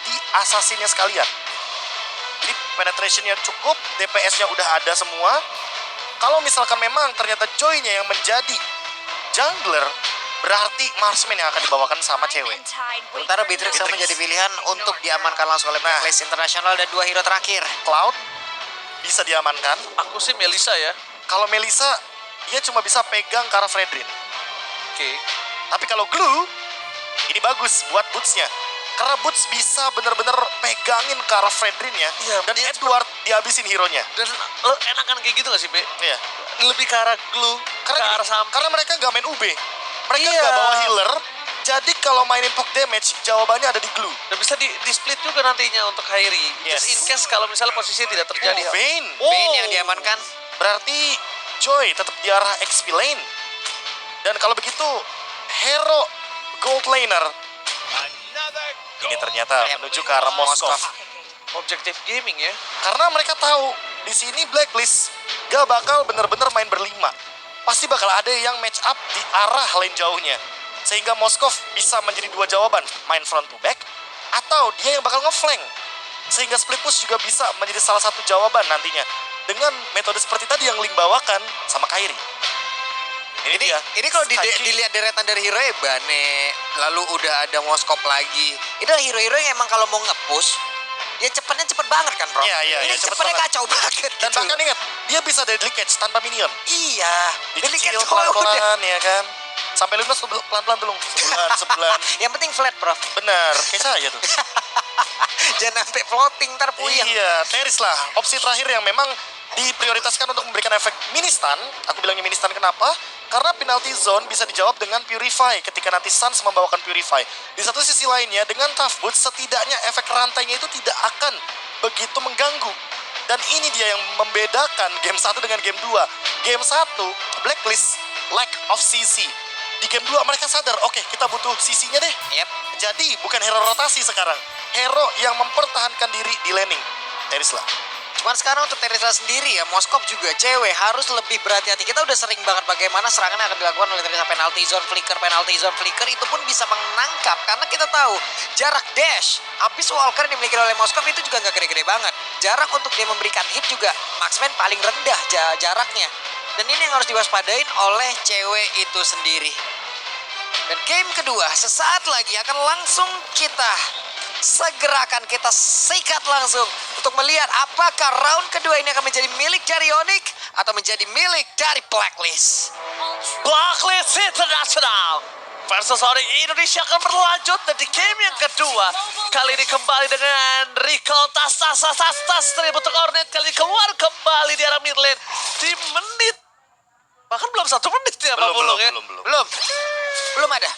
di assassinnya sekalian. Jadi penetrationnya cukup, DPS-nya udah ada semua. Kalau misalkan memang ternyata Joy-nya yang menjadi jungler, berarti Marksman yang akan dibawakan sama cewek. Sementara Beatrix yang menjadi pilihan untuk diamankan langsung oleh Blacklist International dan 2 hero terakhir. Cloud bisa diamankan. Aku sih Melissa ya. Kalau Melissa, dia cuma bisa pegang ke arah Fredrin. Oke. Tapi kalau Glue, ini bagus buat Boots-nya. Karena Boots bisa bener-bener pegangin ke arah Fredrin-nya. Iya, dan dia Edward dihabisin hero-nya. Dan enakan kayak gitu gak sih, Be? Iya. Lebih ke arah glue, ke arah samping. Karena mereka nggak main UB. Mereka Iya. nggak bawa healer. Jadi kalau mainin poke damage, jawabannya ada di Glue. Dan bisa di split juga nantinya untuk Kairi. Yes. Just in case kalau misalnya posisinya tidak terjadi. Vayne. Vayne yang diamankan. Berarti Joy tetap di arah XP lane. Dan kalau begitu, hero gold laner ini ternyata menuju ke arah Moskov. Objektif gaming ya. Karena mereka tahu di sini Blacklist gak bakal bener-bener main berlima. Pasti bakal ada yang match up di arah lane jauhnya. Sehingga Moskov bisa menjadi dua jawaban, main front to back, atau dia yang bakal ngeflank. Sehingga split push juga bisa menjadi salah satu jawaban nantinya. Dengan metode seperti tadi yang Link bawakan sama Kairi. Ini kalau dilihat deretan dari hero ya Bane, lalu udah ada Moskov lagi. Itu hero-hero yang emang kalau mau nge-push, dia cepetnya cepet banget kan, bro? Iya, Ini cepet cepetnya banget. kacau banget Dan gitu. bahkan ingat, dia bisa deadly catch tanpa minion. Iya, delicate Dicicil udah. pelan-pelan ya kan. Sampai lunas pelan-pelan dulu. Sebulan. Yang penting flat, bro. Benar, kayak saya tuh. Jangan sampai floating ntar puyeng. Iya, Teris lah. Opsi terakhir yang memang diprioritaskan untuk memberikan efek mini stun. Aku bilangnya mini stun kenapa? Karena penalty zone bisa dijawab dengan Purify ketika nanti Suns membawakan Purify. Di satu sisi lainnya, dengan Tough Boots setidaknya efek rantainya itu tidak akan begitu mengganggu. Dan ini dia yang membedakan game 1 dengan game 2. Game 1, Blacklist, lack of CC. Di game 2 mereka sadar, oke, kita butuh CC-nya deh. Yep. Jadi bukan hero rotasi sekarang. Hero yang mempertahankan diri di laning. Teris lah. Cuman sekarang untuk Teresa sendiri ya, Moskov juga cewek harus lebih berhati-hati. Kita udah sering banget bagaimana serangan yang akan dilakukan oleh Teresa, penalty zone flicker itu pun bisa menangkap. Karena kita tahu jarak dash habis Walker yang dimiliki oleh Moskov itu juga nggak gede-gede banget. Jarak untuk dia memberikan hit juga Marksman paling rendah jaraknya. Dan ini yang harus diwaspadain oleh cewek itu sendiri. Dan game kedua sesaat lagi akan langsung kita segerakan, kita sikat langsung untuk melihat apakah round kedua ini akan menjadi milik dari Onyx atau menjadi milik dari Blacklist. Blacklist International versus Onyx Indonesia akan berlanjut. Dan di game yang kedua, kali ini kembali dengan recall tas untuk Hornet. Kali ini keluar kembali di arah mid lane di menit, bahkan belum 1 menit ya Pak Bulung ya. Belum ada.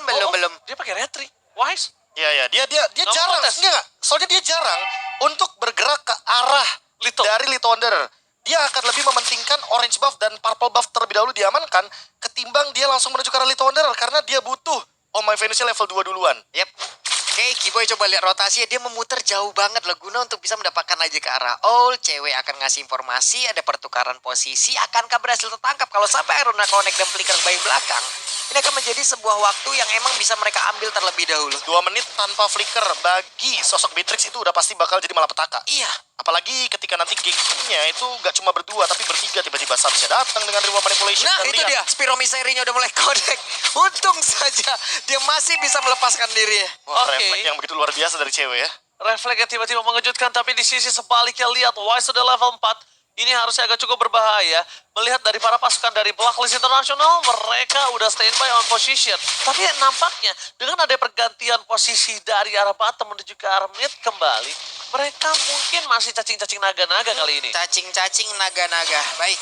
Belum. Dia pakai retri. Wise. Iya, dia Nggak jarang. protes. Enggak, soalnya dia jarang untuk bergerak ke arah Lito. dari Lito Wanderer. Dia akan lebih mementingkan orange buff dan purple buff terlebih dahulu diamankan ketimbang dia langsung menuju ke arah Lito Wanderer karena dia butuh Oh My Venusnya level 2 duluan. Yep. Oke, Kiboy coba lihat rotasinya, dia memutar jauh banget lah guna untuk bisa mendapatkan aja ke arah all. Cewek akan ngasih informasi, ada pertukaran posisi, akankah berhasil tertangkap kalau sampai Aruna Connect dan Flicker bayi belakang. Ini akan menjadi sebuah waktu yang emang bisa mereka ambil terlebih dahulu. 2 menit tanpa flicker bagi sosok Beatrix itu udah pasti bakal jadi malapetaka. Iya. Apalagi ketika nanti gengnya itu gak cuma berdua tapi bertiga, tiba-tiba Sarsnya datang dengan reward manipulation. Nah dan itu lihat. dia, Spiromiserinya udah mulai connect. Untung saja dia masih bisa melepaskan diri. Wah, Oke. refleks yang begitu luar biasa dari cewek ya. Refleks yang tiba-tiba mengejutkan, tapi di sisi sebaliknya lihat Wise sudah level 4. Ini harusnya agak cukup berbahaya. Melihat dari para pasukan dari Blacklist International, mereka udah standby on position. Tapi nampaknya dengan ada pergantian posisi dari arah bottom menuju ke arah mid kembali, mereka mungkin masih cacing-cacing naga-naga kali ini. Cacing-cacing naga-naga. Baik.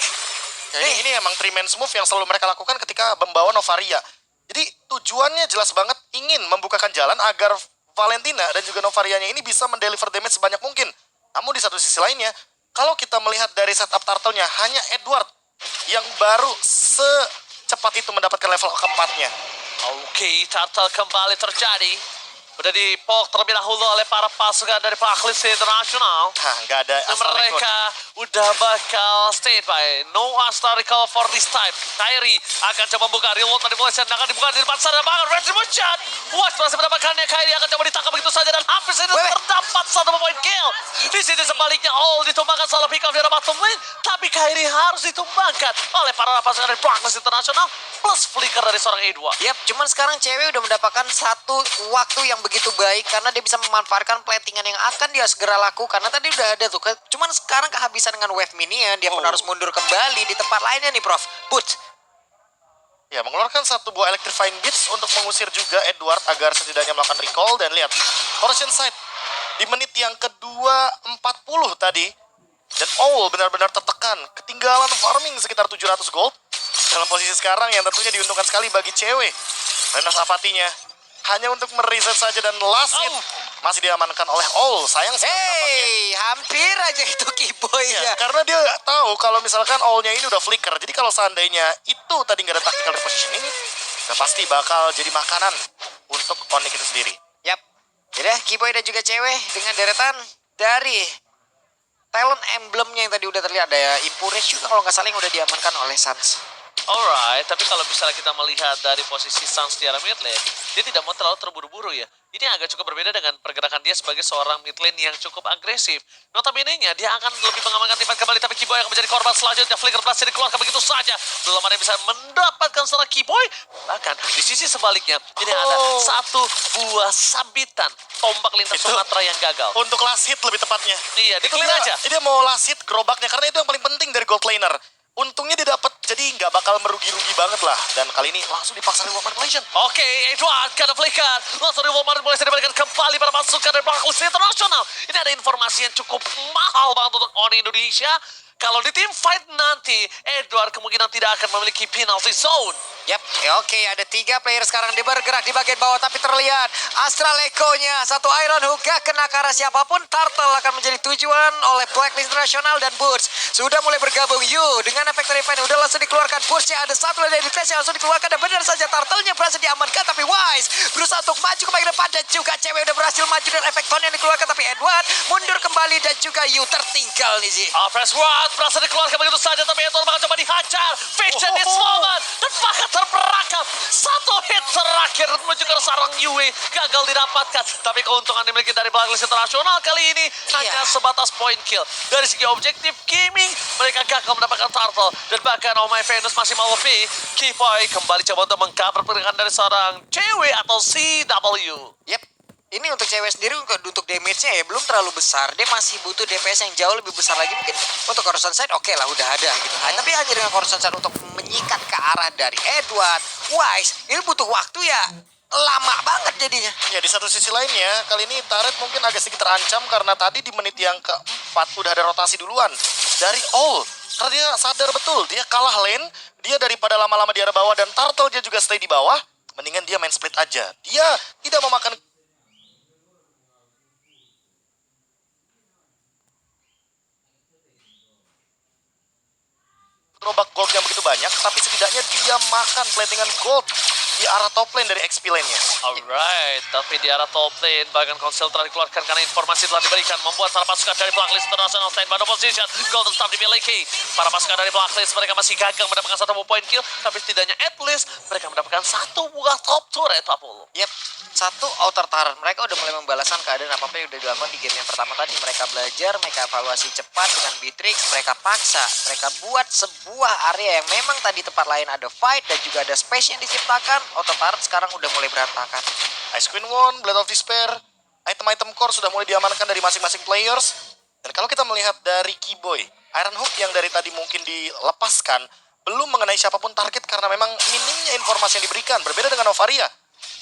Jadi ini emang 3-man move yang selalu mereka lakukan ketika membawa Novaria. Jadi tujuannya jelas banget ingin membukakan jalan agar Valentina dan juga Novarianya ini bisa mendeliver damage sebanyak mungkin. Namun di satu sisi lainnya, kalau kita melihat dari setup turtle-nya, hanya Edward yang baru secepat itu mendapatkan level keempatnya. Oke, turtle kembali terjadi. Udah dipok terlebih dahulu oleh para pasukan dari Blacklist International. Hah, nggak ada Dan asal record. mereka udah bakal stay by. No Astar recall for this time. Kairi akan coba membuka reload manipulation. Akan dibuka di depan sana banget. Retribution. Watch berhasil mendapatkannya. Kairi akan coba ditangkap begitu saja. ini harus ditumbangkan oleh para pasukan dari Blacklist International plus flicker dari seorang Edward. Yap, cuman sekarang cewek udah mendapatkan satu waktu yang begitu baik karena dia bisa memanfaatkan platingan yang akan dia segera lakukan. Karena tadi udah ada tuh, cuman sekarang kehabisan dengan wave minion, dia pun harus mundur kembali di tempat lainnya nih, Prof. But Ya, mengeluarkan satu buah Electrifying Beats untuk mengusir juga Edward agar setidaknya melakukan recall. Dan lihat, Corrosion Sight di menit yang kedua 40 tadi. Dan Owl benar-benar tertekan. Ketinggalan farming sekitar 700 gold. Dalam posisi sekarang yang tentunya diuntungkan sekali bagi cewek. Renas Apatinya hanya untuk mereset saja dan last hit masih diamankan oleh Owl. Sayang sekali nampaknya. hampir aja itu Kiboy Ya, ya. karena dia tahu kalau misalkan all-nya ini udah flicker. Jadi kalau seandainya itu tadi nggak ada tactical repositioning, udah pasti bakal jadi makanan untuk Onyx itu sendiri. Yap. Yaudah, Kiboy dan juga cewek dengan deretan dari talent emblemnya yang tadi udah terlihat. Ada Impurish juga kalau nggak salah yang udah diamankan oleh Suns. Alright, tapi kalau misalnya kita melihat dari posisi Suns di arah mid lane, dia tidak mau terlalu terburu-buru ya. Ini agak cukup berbeda dengan pergerakan dia sebagai seorang mid lane yang cukup agresif. Notabene-nya dia akan lebih mengamankan teamfight kembali, tapi Kiboy akan menjadi korban selanjutnya. Flicker Blast dikeluarkan begitu saja. Belum ada yang bisa mendapatkan seorang Kiboy. Bahkan di sisi sebaliknya, ini ada satu buah sabitan tombak lintas Itu Sumatera yang gagal. Untuk last hit lebih tepatnya. Iya, Itu di-clear aja. Dia mau last hit gerobaknya karena itu yang paling penting dari gold laner. Untungnya dia dapat, jadi nggak bakal merugi-rugi banget lah. Dan kali ini langsung dipaksa reward manipulation. Oke, Edward kena flicker. Langsung reward manipulation diberikan kembali pada pasukan dari Blacklist International. Ini ada informasi yang cukup mahal banget untuk Oni Indonesia. Kalau di tim fight nanti, Edward kemungkinan tidak akan memiliki penalty zone. Yap, oke, ada 3 player sekarang dia bergerak di bagian bawah, tapi terlihat Astral Echo-nya, satu Iron Hook gak kena ke arah siapapun. Turtle akan menjadi tujuan oleh Blacklist International dan Burst sudah mulai bergabung. Dengan efek Refine udah langsung dikeluarkan. Burst-nya ada satu dari Clash yang langsung dikeluarkan dan benar saja Turtle-nya berhasil diamankan, tapi Wise berusaha untuk maju ke bagian depan dan juga cewek udah berhasil maju dan efek Tone yang dikeluarkan, tapi Edward mundur kembali dan juga tertinggal nih sih. Fresh Rod berhasil dikeluarkan begitu saja, tapi Edward bakal coba dihajar. Vision this moment dan bahkan terperangkap. Satu hit terakhir menuju ke sarang Yue gagal didapatkan, tapi keuntungan dimiliki dari Blacklist International kali ini hanya sebatas point kill. Dari segi objektif gaming, mereka gagal mendapatkan turtle dan bahkan Oh My Venus masih mau lebih. Kiboy kembali coba untuk mengcover pergerakan dari seorang cewek atau CW. Yep. Ini untuk cewek sendiri untuk damage-nya ya belum terlalu besar. Dia masih butuh DPS yang jauh lebih besar lagi mungkin. Untuk Corrosion Sight oke lah udah ada gitu. Tapi hanya dengan Corrosion Sight untuk menyikat ke arah dari Edward, Wise, ini butuh waktu ya lama banget jadinya. Ya, di satu sisi lainnya, kali ini Turret mungkin agak sedikit terancam karena tadi di menit yang keempat udah ada rotasi duluan dari All. Karena dia sadar betul, dia kalah lane, dia daripada lama-lama di arah bawah dan Turtle dia juga stay di bawah, mendingan dia main split aja. Dia tidak memakan gerobak gold yang begitu banyak, tapi setidaknya dia makan platingan gold di arah top lane dari XP lane-nya. Alright, tapi di arah top lane bahkan konsel telah dikeluarkan karena informasi telah diberikan membuat para pasukan dari Blacklist International stand by the position. Golden tetap dimiliki. Para pasukan dari Blacklist mereka masih gagal mendapatkan satu point kill, tapi setidaknya at least mereka mendapatkan satu buah top turret, Apollo. Yep, satu outer turret. Mereka udah mulai membalaskan keadaan apa-apa yang udah dilakukan di game yang pertama tadi. Mereka belajar, mereka evaluasi cepat dengan Beatrix, mereka paksa, mereka buat sebuah area yang memang tadi tempat lain ada fight dan juga ada space yang diciptakan. Outer turret sekarang udah mulai berantakan. Ice Queen Wand, Blade of Despair, item-item core sudah mulai diamankan dari masing-masing players. Dan kalau kita melihat dari Kiboy, Iron Hook yang dari tadi mungkin dilepaskan, belum mengenai siapapun target karena memang minimnya informasi yang diberikan. Berbeda dengan Novaria,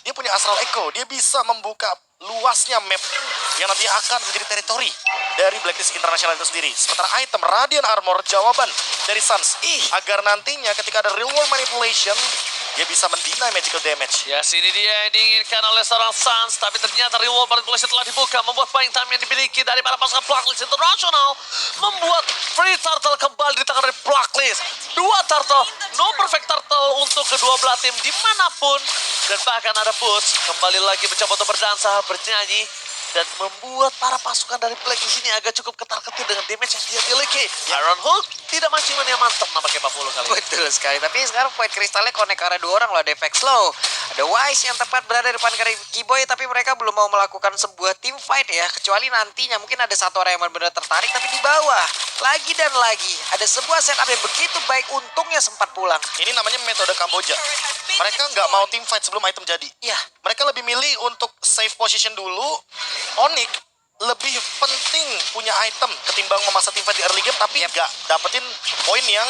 dia punya Astral Echo, dia bisa membuka luasnya map yang nanti akan menjadi teritori dari Blacklist International itu sendiri. Sementara item Radiant Armor, jawaban dari Suns, agar nantinya ketika ada real world manipulation, dia bisa mendinai magical damage. Ya, sini dia yang diinginkan oleh seorang Suns, tapi ternyata reward manipulation telah dibuka, membuat buying time yang dimiliki dari para pasukan Blacklist International, membuat free turtle kembali di tangan dari Blacklist. Dua turtle, no perfect turtle untuk kedua belah tim dimanapun, dan bahkan ada Boots kembali lagi mencoba untuk berdansa, bernyanyi. dan membuat para pasukan dari Black di sini agak cukup ketar-ketir dengan damage yang dia miliki. Iron Hook tidak manciman yang mantap nampaknya 40 kali. Betul sekali, tapi sekarang point kristalnya connect ke arah 2 orang loh, ada efek slow. Ada Wise yang tepat berada di depan Kiboy, tapi mereka belum mau melakukan sebuah team fight ya. Kecuali nantinya mungkin ada satu orang yang benar-benar tertarik, tapi di bawah. Lagi dan lagi, ada sebuah setup yang begitu baik, untungnya sempat pulang. Ini namanya metode Kamboja. Mereka nggak mau team fight sebelum item jadi. Iya. Mereka lebih milih untuk save position dulu. Onyx lebih penting punya item ketimbang memaksa team fight di early game, tapi nggak dapetin poin yang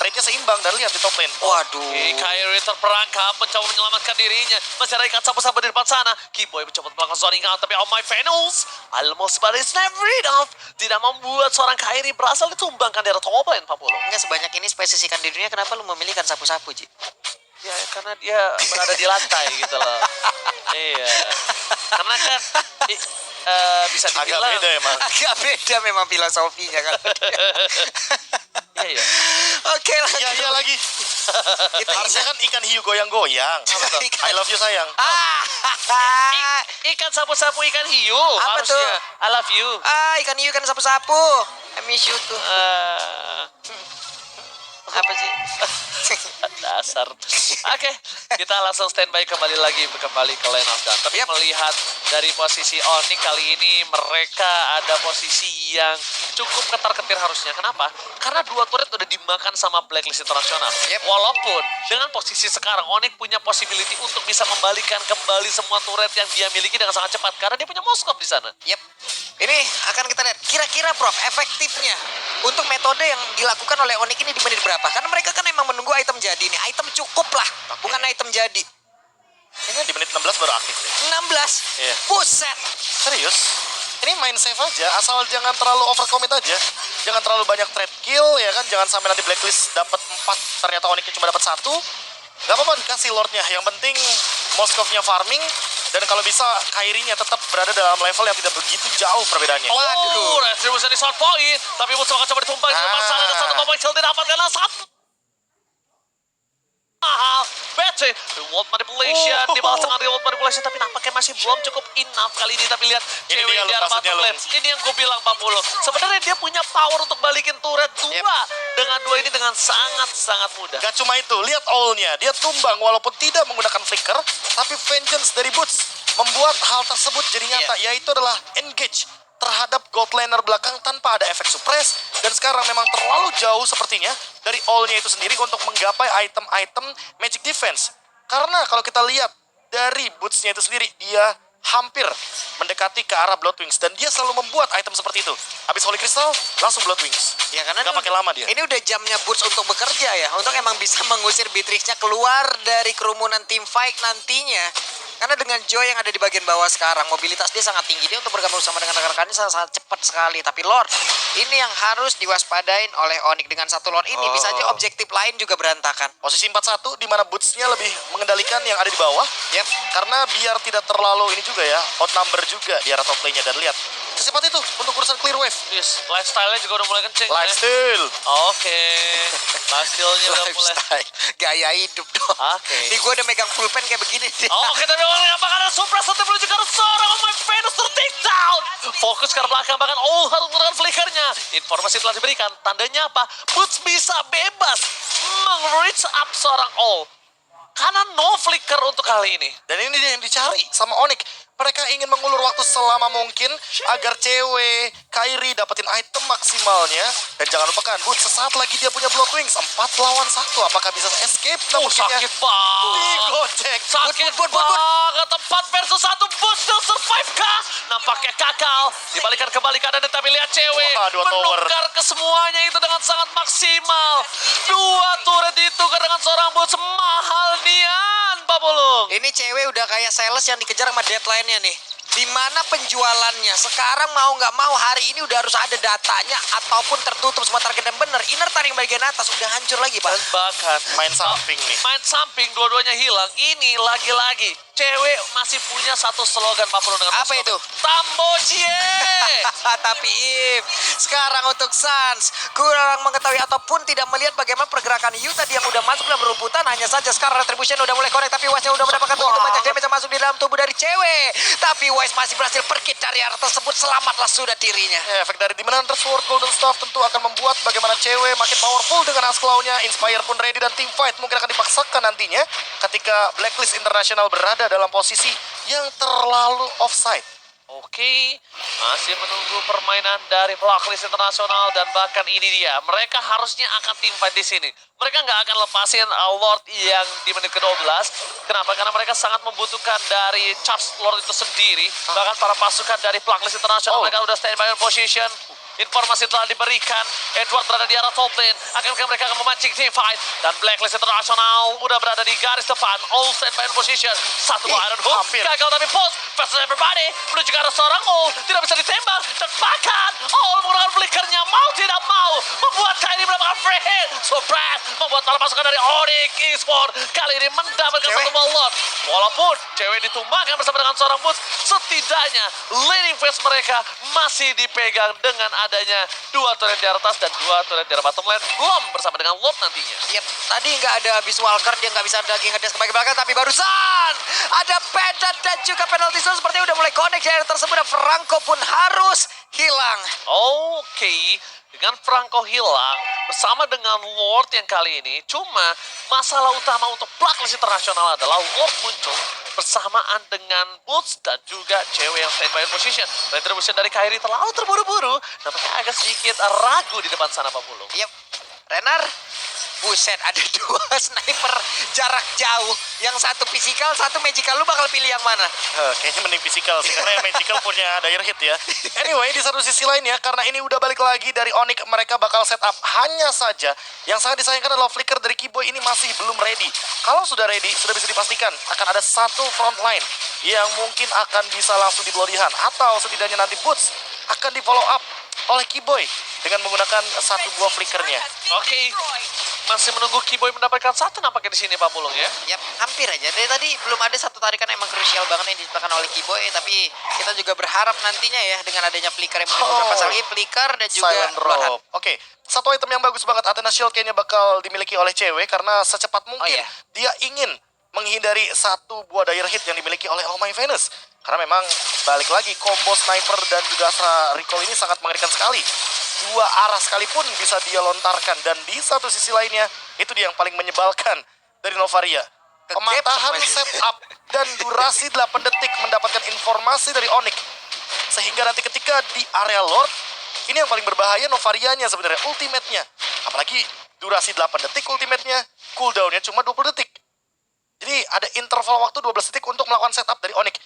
trade-nya seimbang. Dan lihat di top lane. Waduh. Oke, Kyrie terperangkap, mencoba menyelamatkan dirinya. Masih ada ikat sapu-sapu di depan sana. Kiboy mencoba melakukan zoning out, tapi oh my Venus, almost but it's never enough. Tidak membuat seorang Kyrie berhasil ditumbangkan dari top lane 40. Enggak sebanyak ini spesiesikan di dunia, kenapa lu memilihkan sapu-sapu, Ji? Ya, karena dia berada di lantai gitu loh. Iya. Karena kan bisa Agak dibilang beda emang. Agak beda memang filosofinya kan. Iya, iya. Oke lah. Iya lagi. Kita Harusnya kan ikan hiu goyang-goyang. Apa tuh? I love you sayang. Ikan sapu-sapu ikan hiu Apa harusnya. tuh? I love you. Ikan hiu kan sapu-sapu. I miss you tuh. Apa sih? Dasar. Oke, kita langsung standby kembali lagi ke Lane of Dawn. Tapi melihat dari posisi Onyx kali ini mereka ada posisi yang cukup ketar-ketir harusnya. Kenapa? Karena dua turret udah dimakan sama Blacklist Internasional. Walaupun dengan posisi sekarang Onyx punya possibility untuk bisa membalikan kembali semua turret yang dia miliki dengan sangat cepat karena dia punya Moskop di sana. Yep. Ini akan kita lihat kira-kira Prof efektifnya untuk metode yang dilakukan oleh Onyx ini di menit berapa? Karena mereka kan emang menunggu item jadi nih. Item cukup lah, bukan item jadi. Kayaknya di menit 16 baru aktif deh. 16. Iya. Buset. Serius? Ini main safe aja, asal jangan terlalu overcommit aja. Jangan terlalu banyak trade kill ya kan, jangan sampai nanti Blacklist dapat 4, ternyata Onyx cuma dapat 1. Gak apa-apa dikasih Lordnya, yang penting Moskovnya farming. Dan kalau bisa Kyrie-nya tetap berada dalam level yang tidak begitu jauh perbedaannya. Oh, retribution di short point. Tapi Musuh akan coba ditumpang di depan sana. Dan satu pemain kill didapatkan satu. Battery, reward manipulation, dibalas dengan reward manipulation, tapi nampaknya masih belum cukup enough kali ini. Tapi lihat Ini cewek dia, di arah maksudnya, bottom lane. Ini yang gue bilang 40. Sebenarnya dia punya power untuk balikin turret 2. Dengan 2 ini dengan sangat-sangat mudah. Gak cuma itu, lihat all-nya. Dia tumbang walaupun tidak menggunakan flicker, tapi vengeance dari Boots membuat hal tersebut jadi nyata, yaitu adalah engage terhadap gold laner belakang tanpa ada efek suppress. Dan sekarang memang terlalu jauh sepertinya dari all-nya itu sendiri untuk menggapai item-item magic defense. Karena kalau kita lihat dari Boots-nya itu sendiri, dia hampir mendekati ke arah Bloodwings. Dan dia selalu membuat item seperti itu. Habis Holy Crystal, langsung Bloodwings. Ya karena Gak pakai lama dia. Ini udah jamnya Boots untuk bekerja ya, untuk emang bisa mengusir Beatrix-nya keluar dari kerumunan tim fight nantinya. Karena dengan Joy yang ada di bagian bawah sekarang, mobilitas dia sangat tinggi. Dia untuk bergabung sama dengan rekan-rekannya sangat cepat sekali. Tapi Lord, ini yang harus diwaspadain oleh Onyx. Dengan satu Lord ini, bisa aja objektif lain juga berantakan. Posisi 4-1 di mana Boots-nya lebih mengendalikan yang ada di bawah. Karena biar tidak terlalu ini juga ya, outnumber juga di arah top lane-nya. Dan lihat, secepat itu untuk urusan clear wave. Yes, lifestyle-nya juga udah mulai kenceng. Lifestyle. Oke. Lifestyle-nya udah mulai. Lifestyle, gaya hidup dong. Oke. Ini gue udah megang pulpen kayak begini nih. Oke, tapi apakah ada Supra satu menuju ke arah seorang my Venus ter-take down. Fokus ke arah belakang, bahkan harus menggunakan flickernya. Informasi telah diberikan, tandanya apa? Boots bisa bebas meng-reach up seorang karena no flicker untuk kali ini. Dan ini dia yang dicari sama Onyx. Mereka ingin mengulur waktu selama mungkin agar cewek Kyrie dapetin item maksimalnya. Dan jangan lupakan, Boots sesaat lagi dia punya Bloodwings. 4 lawan 1. Apakah bisa escape? Sakit banget. Digocek. Sakit banget. 4 versus 1. Boots still survive kah? Nampaknya kakal. Dibalikan kembali keadaan, tapi lihat cewek. Wah, 2 tower. Menukar ke semuanya itu dengan sangat maksimal. 2 turret itu dengan seorang Boots mahal nian, Pak Pulung. Ini cewek udah kayak sales yang dikejar sama deadline-nya nih. Di mana penjualannya sekarang mau nggak mau hari ini udah harus ada datanya ataupun tertutup semua target dan bener. Inner taring bagian atas udah hancur lagi, Pak. Bahkan Main samping nih. main samping dua-duanya hilang. Ini lagi-lagi cewek masih punya satu slogan Pak Pulung dengan Apa Moskov. itu? Tambocie. Tapi If, sekarang untuk Suns kurang mengetahui ataupun tidak melihat bagaimana pergerakan Yu tadi yang udah masuk dalam rumputan. Hanya saja sekarang Retribution udah mulai connect, tapi Wasnya udah mendapatkan begitu banyak damage yang masuk di dalam tubuh dari cewek. Tapi Wise masih berhasil pergi dari arah tersebut. Selamatlah sudah dirinya. Ya, efek dari Demon Hunter Sword Golden Staff tentu akan membuat bagaimana cewek makin powerful dengan Asclaw-nya. Inspire pun ready dan team fight mungkin akan dipaksakan nantinya ketika Blacklist International berada dalam posisi yang terlalu offside. Oke, masih menunggu permainan dari Blacklist Internasional dan bahkan ini dia. Mereka harusnya akan tim fight di sini. Mereka nggak akan lepasin Lord yang di menit ke-12. Kenapa? Karena mereka sangat membutuhkan dari charge Lord itu sendiri. Bahkan para pasukan dari Blacklist Internasional mereka udah standby on position. Informasi telah diberikan. Edward berada di arah top lane. Akankah mereka akan memancing team fight? Dan Blacklist Internasional udah berada di garis depan. All standby on position. Satu Iron Hook. hampir. Gagal tapi post. Versus everybody. Menuju ke arah seorang All. Tidak bisa ditembak. Dan bahkan All menggunakan flickernya. Mau tidak mau. Membuat Kyrie mendapatkan free hit. Surprise. Membuat para pasukan dari Onyx Esports kali ini mendapatkan Cewek. satu ball. Walaupun cewek ditumbangkan bersama dengan seorang Boots. Setidaknya leading phase mereka masih dipegang dengan adanya 2 turret di atas dan 2 turret di bottom lane. Belum bersama dengan Lord nantinya. Yep, tadi nggak ada Beast Walker, dia nggak bisa lagi ngedes ke belakang, tapi barusan ada Pedat dan juga penalti zone sepertinya udah mulai connect di area tersebut dan Franco pun harus hilang. Oke, dengan Franco hilang bersama dengan Lord yang kali ini, cuma masalah utama untuk Blacklist Internasional adalah Lord muncul bersamaan dengan Boots dan juga cewek yang standby position. Retribution dari Kyrie terlalu terburu-buru, nampaknya agak sedikit ragu di depan sana Pak Pulung. Yep, Renar, buset ada 2 sniper jarak jauh. Yang satu physical, satu magical. Lu bakal pilih yang mana? Kayaknya mending physical sih, karena yang magical punya dire hit ya. Anyway, di satu sisi lainnya, karena ini udah balik lagi dari Onyx, mereka bakal setup. Hanya saja, yang sangat disayangkan adalah flicker dari Kiboy ini masih belum ready. Kalau sudah ready, sudah bisa dipastikan akan ada satu front line yang mungkin akan bisa langsung di bloodihan. Atau setidaknya nanti Boots akan di follow up oleh Kiboy dengan menggunakan satu buah flickernya. Oke, masih menunggu Kiboy mendapatkan satu nampaknya di sini Pak Pulung ya. Yap, hampir aja. Dari tadi belum ada satu tarikan yang emang krusial banget yang diciptakan oleh Kiboy, tapi kita juga berharap nantinya ya dengan adanya flicker yang mungkin beberapa kali flicker dan juga Silent Bloodhound. Rope. Oke, satu item yang bagus banget Athena Shield kayaknya bakal dimiliki oleh cewek karena secepat mungkin iya. dia ingin menghindari satu buah dire hit yang dimiliki oleh Oh My Venus. Karena memang balik lagi combo sniper dan juga Astra recall ini sangat mengerikan sekali. 2 arah sekalipun bisa dia lontarkan dan di satu sisi lainnya itu dia yang paling menyebalkan dari Novaria. Pematahan semuanya. setup dan durasi 8 detik mendapatkan informasi dari Onyx. Sehingga nanti ketika di area Lord, ini yang paling berbahaya Novarianya sebenarnya, ultimate-nya. Apalagi durasi 8 detik ultimate-nya, cooldown-nya cuma 20 detik. Jadi ada interval waktu 12 detik untuk melakukan setup dari Onyx.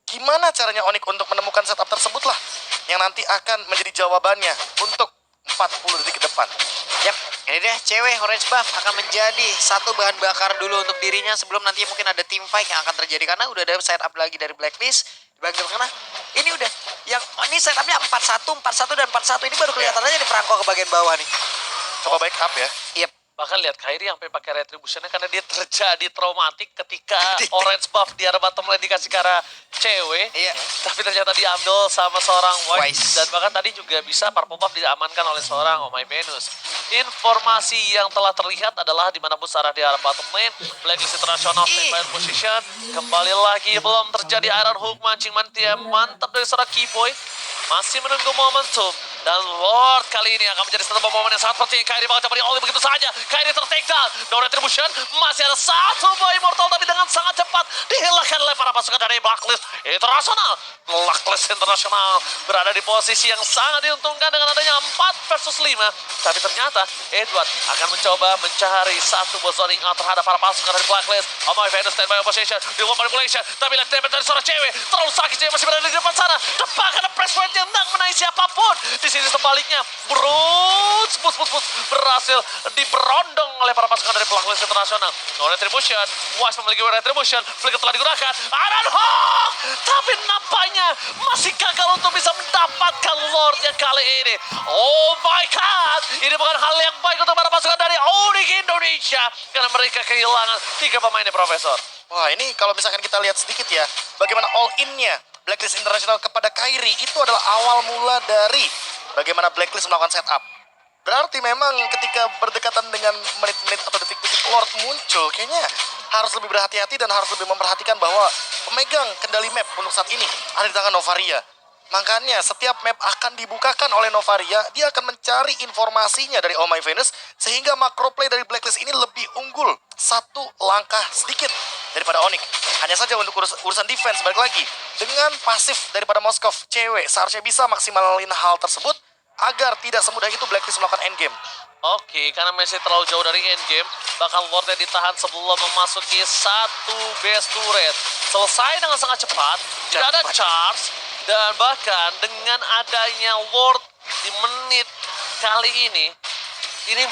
Gimana caranya Onyx untuk menemukan setup tersebut lah yang nanti akan menjadi jawabannya untuk 40 detik ke depan. Yap, ini deh cewek orange buff akan menjadi satu bahan bakar dulu untuk dirinya sebelum nanti mungkin ada team fight yang akan terjadi karena udah ada setup lagi dari Blacklist di bagian karena ini udah yang ini setupnya 41, 41 dan 41 ini baru kelihatan aja di Franco ke bagian bawah nih. Coba back up ya. Yap. Bahkan lihat Kyrie sampai pakai retributionnya karena dia terjadi traumatik ketika orange buff di arah bottom lane dikasih ke arah cewek. Iya. Tapi ternyata diambil sama seorang Wise. Wise. Dan bahkan tadi juga bisa purple buff diamankan oleh seorang Oh My Venus. Informasi yang telah terlihat adalah di mana bus arah di arah bottom lane. Blacklist International standby position. Kembali lagi belum terjadi Iron Hook mancing mantia mantap dari seorang Keyboy. Masih menunggu momentum. Dan Lord kali ini akan menjadi satu momen yang sangat penting. Kyrie bakal coba di-all begitu saja. Kyrie ter-take down. No retribution. Masih ada satu buah immortal tapi dengan sangat cepat dihilangkan oleh para pasukan dari Blacklist International. Blacklist International berada di posisi yang sangat diuntungkan dengan adanya 4 versus 5. Tapi ternyata Edward akan mencoba mencari satu buah zoning out terhadap para pasukan dari Blacklist. Oh My Venus standby opposition. Di manipulation. Tapi lihat damage dari seorang cewek. Terlalu sakit cewek masih berada di depan sana. Tepat karena press point yang tak menaik siapapun. Di sini sebaliknya, Bruce berhasil diberondong oleh para pasukan dari Blacklist Internasional. No retribution, Wise memiliki retribution, flicker telah digunakan, Iron Hawk! Tapi nampaknya masih gagal untuk bisa mendapatkan Lord yang kali ini. Oh my God, ini bukan hal yang baik untuk para pasukan dari Onyx Indonesia. Karena mereka kehilangan 3 pemainnya, Profesor. Wah, ini kalau misalkan kita lihat sedikit ya, bagaimana all-in-nya Blacklist International kepada Kyrie itu adalah awal mula dari bagaimana Blacklist melakukan setup. Berarti memang ketika berdekatan dengan menit-menit atau detik-detik Lord muncul, kayaknya harus lebih berhati-hati dan harus lebih memperhatikan bahwa pemegang kendali map untuk saat ini ada di tangan Novaria. Makanya setiap map akan dibukakan oleh Novaria, dia akan mencari informasinya dari Oh My Venus sehingga macro play dari Blacklist ini lebih unggul satu langkah sedikit daripada Onyx. Hanya saja untuk urusan defense balik lagi dengan pasif daripada Moskov cewek seharusnya bisa maksimalin hal tersebut agar tidak semudah itu Blacklist melakukan endgame. Oke, karena masih terlalu jauh dari endgame, bakal Lordnya ditahan sebelum memasuki satu base turret. Selesai dengan sangat cepat, tidak ada charge, dan bahkan dengan adanya Lord di menit kali ini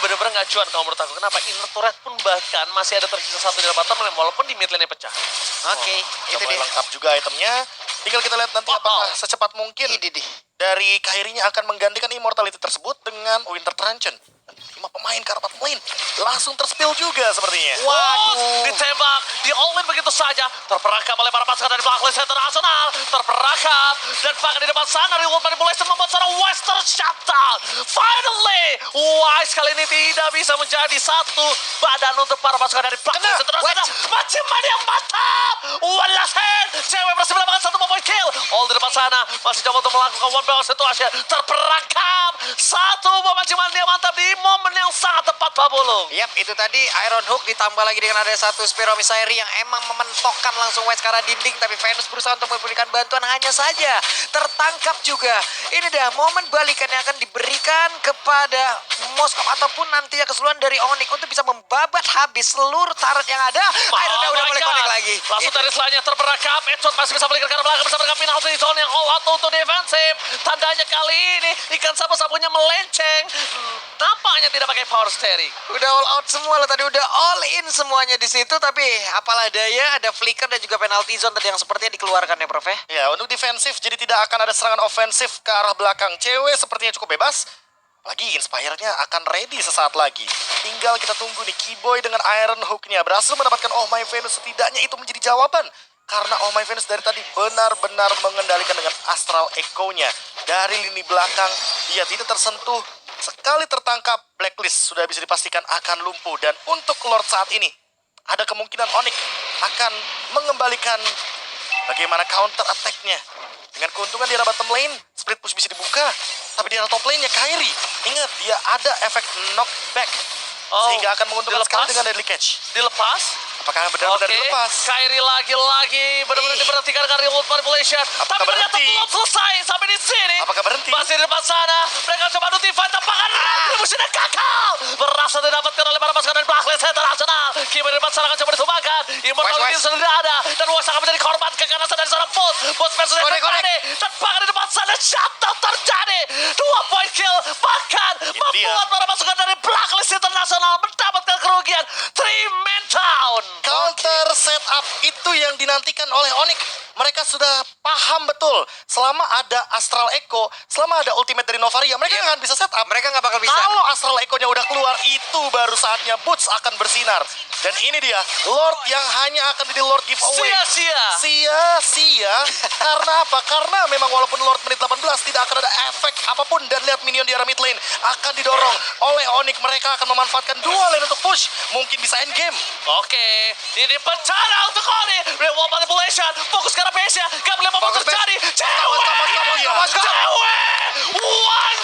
benar-benar nggak cuan kalau menurut aku. Kenapa? Inner turret pun bahkan masih ada tersisa satu di bottom lane, walaupun di mid lane pecah. Oke, Udah itu mulai dia. lengkap juga itemnya. Tinggal kita lihat nanti apakah secepat mungkin dari Kairi-nya akan menggantikan immortality tersebut dengan Winter Truncheon. Dan 5 pemain ke arah bottom lane langsung terspill juga sepertinya. Ditembak, di all-in begitu saja. Terperangkap oleh para pasukan dari Blacklist International. Terperangkap, dan bahkan di depan sana Reward Manipulation membuat seorang Western shutdown. Finally, Wise kali ini tidak bisa menjadi satu badan untuk para pasukan dari Blacklist International. Maciman yang mantap. Walasen, cewek berhasil mendapatkan satu point kill. All di depan sana masih coba untuk melakukan one barrel situation. Terperangkap, satu pemaciman dia mantap di momen yang sangat tepat, Pak Bulung. Yap, itu tadi Iron Hook ditambah lagi dengan ada satu Spiro Misairi yang emang mementokkan langsung West ke arah dinding, tapi Venus berusaha untuk memberikan bantuan, hanya saja tertangkap juga. Ini dah momen balikan yang akan diberikan kepada Moskov ataupun nantinya keseluruhan dari Onyx untuk bisa membabat habis seluruh turret yang ada. Iron udah mulai connect lagi. Langsung Itu. dari selanjutnya terperangkap. Edson masih bisa balikan ke arah belakang bersama dengan penalty zone yang all out untuk defensif. Tandanya kali ini ikan sapu-sapunya melenceng. Nampaknya tidak pakai power steering. Udah all out semua loh tadi, udah all in semuanya di situ, tapi apalah daya ada flicker dan juga penalty zone tadi yang sepertinya dikeluarkan ya Prof ya. Ya, untuk defensif jadi tidak akan ada serangan ofensif ke arah belakang. Cewek sepertinya cukup bebas. Lagi Inspire-nya akan ready sesaat lagi. Tinggal kita tunggu nih Keyboy dengan Iron Hook-nya berhasil mendapatkan Oh My Venus, setidaknya itu menjadi jawaban. Karena Oh My Venus dari tadi benar-benar mengendalikan dengan Astral Echo-nya. Dari lini belakang dia tidak tersentuh. Sekali tertangkap, Blacklist sudah bisa dipastikan akan lumpuh. Dan untuk Lord saat ini ada kemungkinan Onyx akan mengembalikan bagaimana counter attack-nya. Dengan keuntungan di arah bottom lane, split push bisa dibuka. Tapi di arah top lane-nya Kairi, ingat dia ada efek knockback. Sehingga akan menguntungkan sekali dengan deadly catch. Dilepas. Apakah benar-benar Oke, dilepas? Kairi lagi-lagi benar-benar diberhentikan dengan reward manipulation. Apakah Tapi ternyata berhenti? belum selesai sampai di sini. Apakah berhenti? Masih di depan sana. Mereka coba notify tempakan retribution gagal. Berhasil didapatkan oleh para pasukan dari Blacklist International. Kima di depan sana akan coba ditumbangkan. Immortality sudah tidak ada. Dan West akan menjadi korban keganasan dari seorang bot. Bot versus terjadi. Dan bahkan di depan sana shutdown terjadi. 2 point kill. Bahkan membuat para pasukan dari Blacklist International mendapatkan kerugian 3-man down. Counter setup itu yang dinantikan oleh Onyx. Mereka sudah paham betul. Selama ada Astral Echo, selama ada ultimate dari Novaria, mereka nggak akan bisa setup. Mereka nggak bakal bisa. Kalau Astral Echo-nya udah keluar, itu baru saatnya Boots akan bersinar. Dan ini dia, Lord yang hanya akan jadi Lord giveaway. Sia-sia. Sia-sia. Karena apa? Karena memang walaupun Lord menit 18 tidak akan ada efek apapun. Dan lihat minion di arah mid lane akan didorong oleh Onyx. Mereka akan memanfaatkan dua lane untuk push. Mungkin bisa end game. Oke, ini bencana untuk Oni. Reward manipulation, fokus ke arah base-nya. Gak boleh apa Fokus base. terjadi. Moskov. Cewek! One